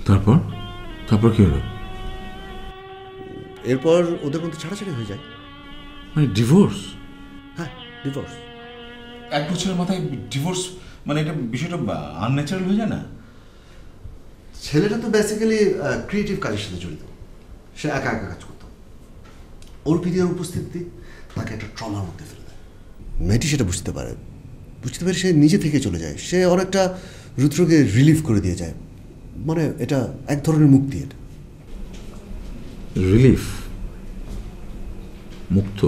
তারপর তারপর কি হলো? এরপর ওদের মধ্যে ছাড়াছাড়ি হয়ে যায়। মানে ডিভোর্স? হ্যাঁ, ডিভোর্স। 1 বছরের মাথায় ডিভোর্স? মানে এটা বিষয়টা আনন্যাচারাল হয়ে যায় না? ছেলেটা তো বেসিক্যালি ক্রিয়েটিভ কাজের সাথে জড়িত। সে একা একা কাজ করত। ওর পিরিয়র উপস্থিতি তাকে একটা ট্রমার মধ্যে ফেলে দেয়। মেয়েটি সেটা বুঝতে পারে সে নিজে থেকে চলে যায়। সে অনেকটা রুদ্রকে রিলিভ করে দিয়ে যায়। মানে এটা এক ধরনের মুক্তি। এটা রিলিফ, মুক্ত।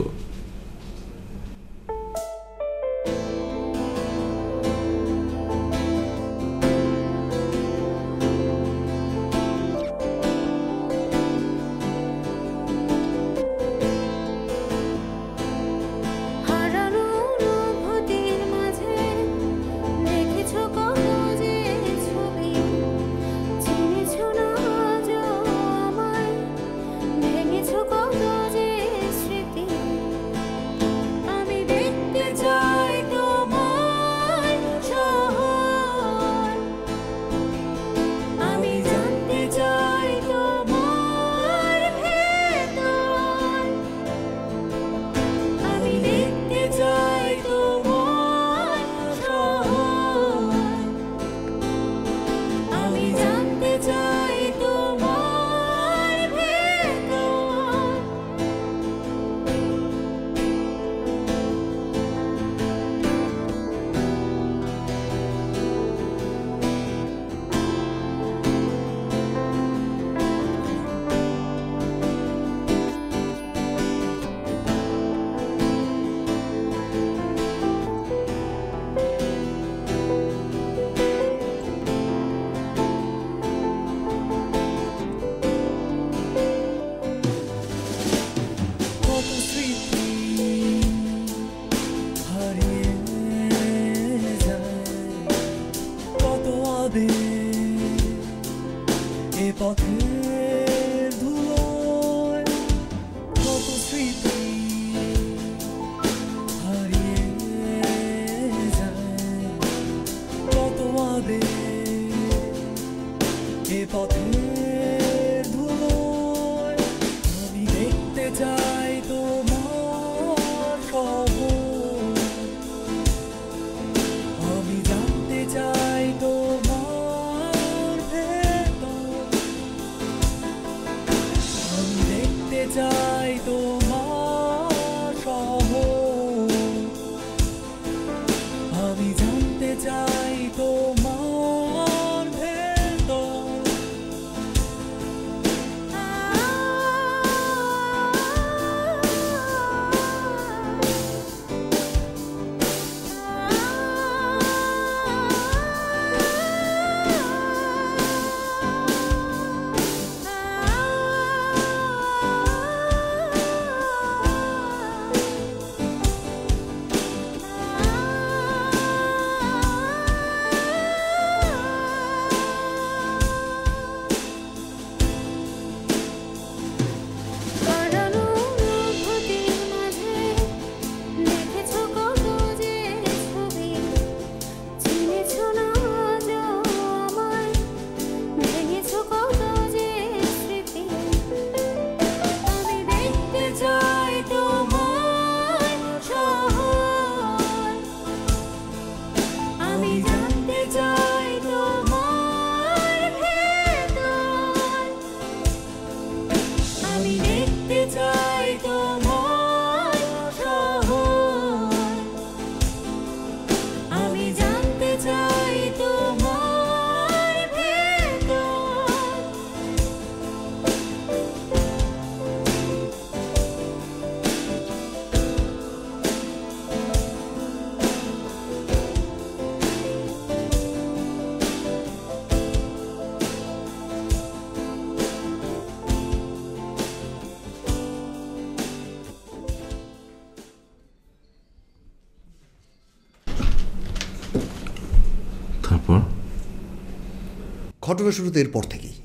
ঘটনা শুরুতে এরপর থেকেই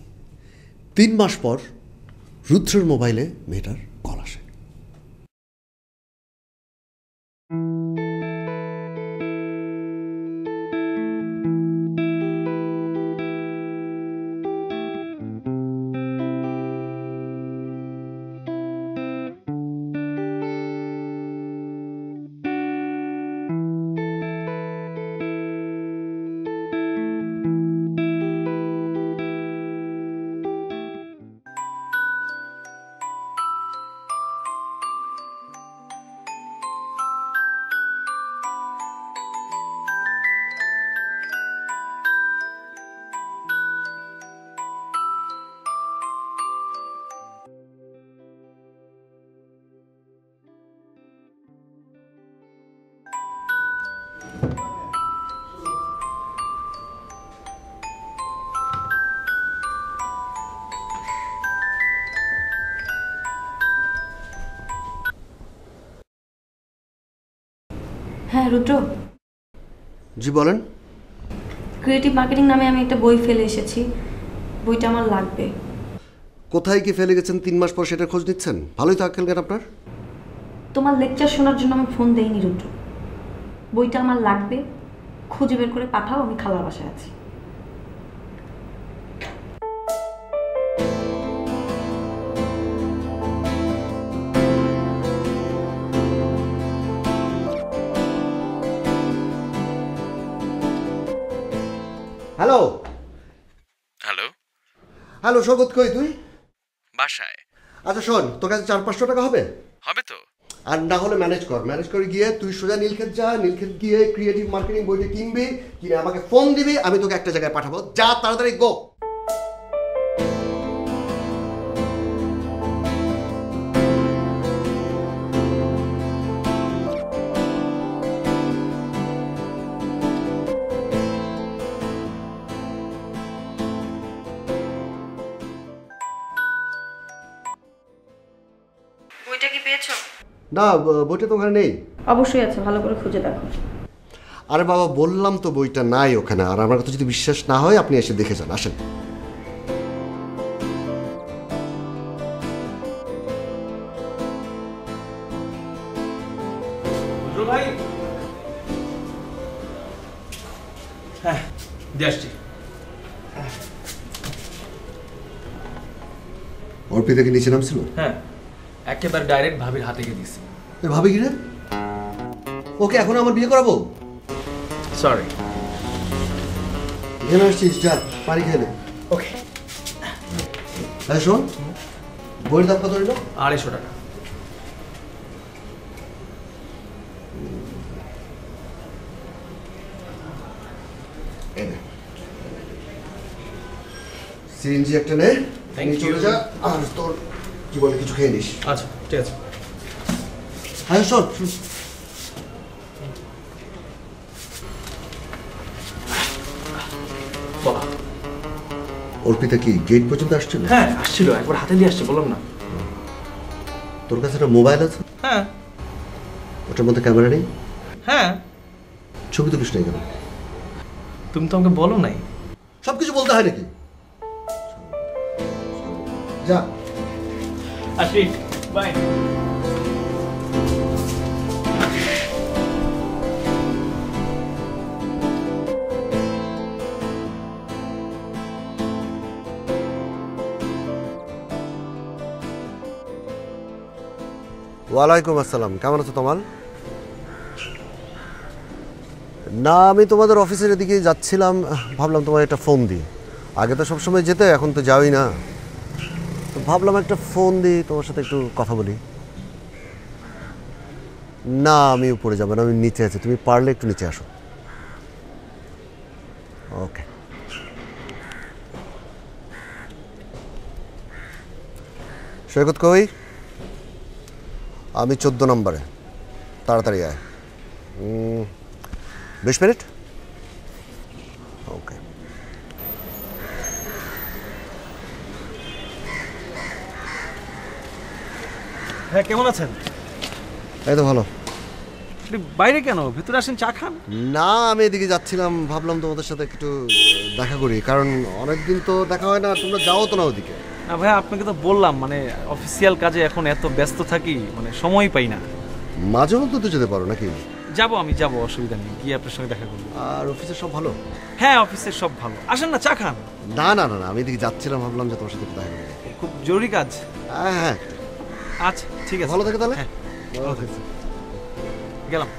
3 মাস পর রুদ্রের মোবাইলে মেয়েটার কল আসে। হ্যাঁ রুদ্র, জি বলেন। ক্রিয়েটিভ মার্কেটিং নামে আমি একটা বই ফেলে এসেছি, বইটা আমার লাগবে। কোথায় কি ফেলে গেছেন 3 মাস পর সেটা খোঁজ নিচ্ছেন? ভালোই তো আক্কেল জ্ঞান আপনার। তোমার লেকচার শোনার জন্য আমি ফোন দেইনি রুদ্র, বইটা আমার লাগবে, খুঁজে বের করে পাঠাও, আমি খালার বাসায় আছি। হ্যালো হ্যালো, হ্যালো, সৈকত কই তুই? বাসায়। আচ্ছা শোন, তোর কাছে 400-500 টাকা হবে? হবে তো? আর না হলে ম্যানেজ করে গিয়ে তুই সোজা নীলক্ষেত যা, নীলক্ষেত গিয়ে ক্রিয়েটিভ মার্কেটিং বইটা কিনবি, কিনে আমাকে ফোন দিবি, আমি তোকে একটা জায়গায় পাঠাবো। যা, তাড়াতাড়ি গো। বইটা কি পেয়েছো? না, বইটা তো ওখানে নেই। অবশ্যই আছে, ভালো করে খুঁজে দেখো। আরে বাবা, বললাম তো বইটা নাই ওখানে। আর আমার কথা যদি বিশ্বাস না হয় আপনি এসে দেখে যান, আসেন। ভাই হ্যাঁ দিয়ে আসছি। অর্পিতা কি নিচে নামছিল? হ্যাঁ, একেবারে ডাইরেক্ট ভাবির হাতে গিয়ে দিছি। ভাবি কি রে? ওকে এখন আমার বিয়ে করাবো? সরি। এখানে আসছিস, যা পানি খেয়ে নে। ওকে। হ্যাঁ শোন, বইয়ের দাম কত হইল? 250 টাকা। সিরিঞ্জি একটা নে, Thank নিয়ে চলে you. যা। আর তোর কি বলে কিছু খেয়ে নিস। আচ্ছা ঠিক আছে। হ্যাঁ শোন, বলা। অর্পিতা কি গেট পর্যন্ত আসছিল? হ্যাঁ আসছিল, একবার হাতে দিয়ে আসছে, বললাম না। তোর কাছে একটা মোবাইল আছে? হ্যাঁ ওটার মধ্যে ক্যামেরা নেই? হ্যাঁ। ছবি তুলিস নাই কেন? তুমি তো আমাকে বলো নাই। সব কিছু বলতে হয় নাকি? যা। আসি, বাই। ওয়ালাইকুম আসসালাম, কেমন আছো তোমাল? না, আমি তোমাদের অফিসের এদিকে যাচ্ছিলাম, ভাবলাম তোমার একটা ফোন দিই। আগে তো সবসময় যেতে, এখন তো যাওই না, তো ভাবলাম একটা ফোন দিই, তোমার সাথে একটু কথা বলি। না, আমি উপরে যাবো না, আমি নিচে আছি, তুমি পারলে একটু নিচে আসো। ওকে। সৈকত কই? আমি 14 নম্বরে, তাড়াতাড়ি আয়। 20 মিনিট? ওকে। হ্যাঁ কেমন আছেন? এই তো ভালো। আপনি বাইরে কেন, ভেতরে আসেন, চা খান। না, আমি এদিকে যাচ্ছিলাম, ভাবলাম তোমাদের সাথে একটু দেখা করি, কারণ অনেকদিন তো দেখা হয় না, তোমরা যাও তো না ওদিকে। না ভাই, আপনাকে তো বললাম মানে অফিসিয়াল কাজে এখন এত ব্যস্ত থাকি, মানে সময় পাই না। মাঝে মধ্যে তো যেতে পারো নাকি? আমি যাব, অসুবিধা নেই, গিয়ে আপনার সঙ্গে দেখা করবো। আর অফিসের সব ভালো? হ্যাঁ অফিসের সব ভালো, আসেন না চা খান। না না না না, আমি এদিকে যাচ্ছিলাম, ভাবলাম যে তোমার সাথে একটু দেখা করি। খুব জরুরি কাজ? হ্যাঁ হ্যাঁ। আচ্ছা ঠিক আছে, ভালো থাকে তাহলে। হ্যাঁ ভালো থাকছি, গেলাম।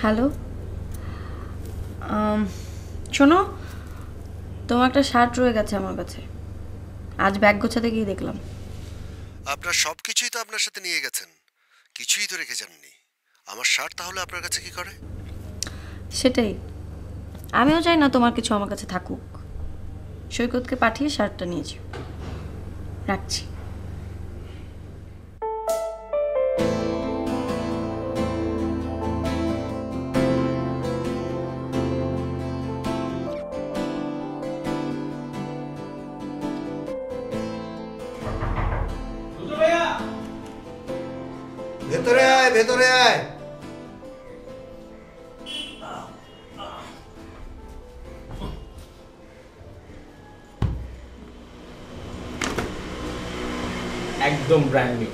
হ্যালো, শোনো, তোমার একটা শার্ট রয়ে গেছে আমার কাছে। আজ ব্যাগ গোছাতে গিয়ে দেখলাম। আপনার সব কিছুই তো আপনার সাথে নিয়ে গেছেন, কিছুই তো রেখে যাননি। আমার শার্ট তাহলে আপনার কাছে কি করে? সেটাই, আমিও চাই না তোমার কিছু আমার কাছে থাকুক। সৈকতকে পাঠিয়ে শার্টটা নিয়েছি, রাখছি। ভেতরে আয়, ভেতরে আয়। একদম ব্র্যান্ড নিউ।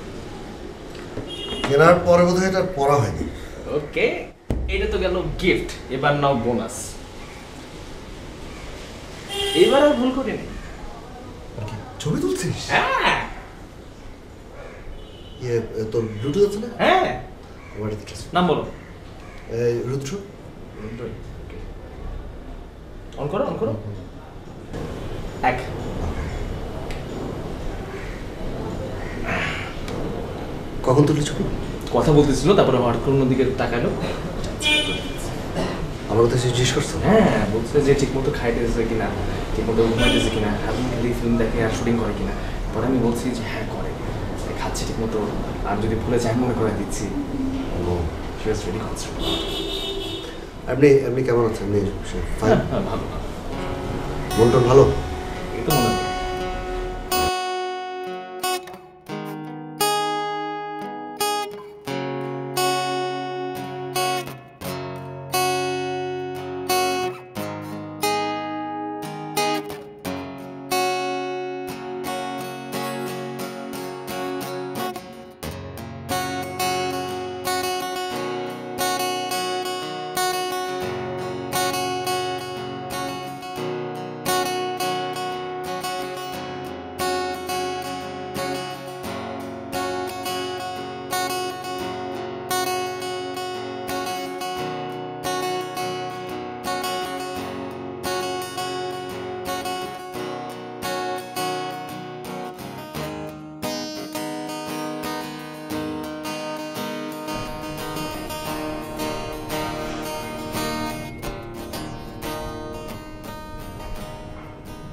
কেনার পরে বোধহয় এটা পড়া হয়নি। ওকে, এটা তো গেল গিফট, এবার নাও বোনাস। এবার আর ভুল করিনি। ছবি তুলছিস? হ্যাঁ তোর ব্লুটুথ আছে না? হ্যাঁ, আমার দিকে নাম বলো। রুদ্র। অন করো, অন করো। এক। কখন তুললি ছবি? কথা বলতেছিল, তারপরে হঠাৎ করে অন্যদিকে তাকালো। আমার কথা জিজ্ঞেস করছো? হ্যাঁ, বলছে যে ঠিকমতো খাইতেছে কিনা, ঠিকমতো ঘুমাইতেছে কিনা, এখন খালি ফিল্ম দেখে আর শুটিং করে কিনা। পরে আমি বলছি যে হ্যাঁ করে, খাচ্ছে ঠিকমতো, আর যদি ভুলে যায় মনে করে দিচ্ছি। She was really concerned. এমনি এমনি কেমন আছে? এমনি ফাইন? হ্যাঁ, ভালো ভালো। মনটা ভালো? এই তো মনে হয়।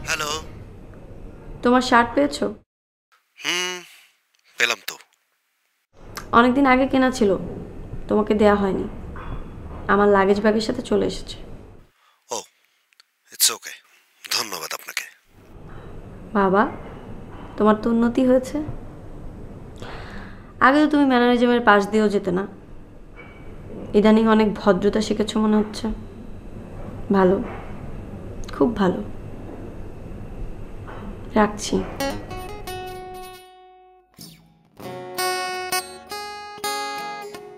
হ্যালো। তোমার শার্ট পেয়েছো? পেলাম তো। অনেকদিন আগে কেনা ছিল, তোমাকে দেয়া হয়নি। আমার লাগেজ ব্যাগের সাথে চলে এসেছে। ও, ইটস ওকে, ধন্যবাদ আপনাকে। বাবা, তোমার তো উন্নতি হয়েছে। আগে তো তুমি ম্যানারিজমের পাশ দিয়েও যেতে না, ইদানিং অনেক ভদ্রতা শিখেছো মনে হচ্ছে। ভালো, খুব ভালো। রাখছি।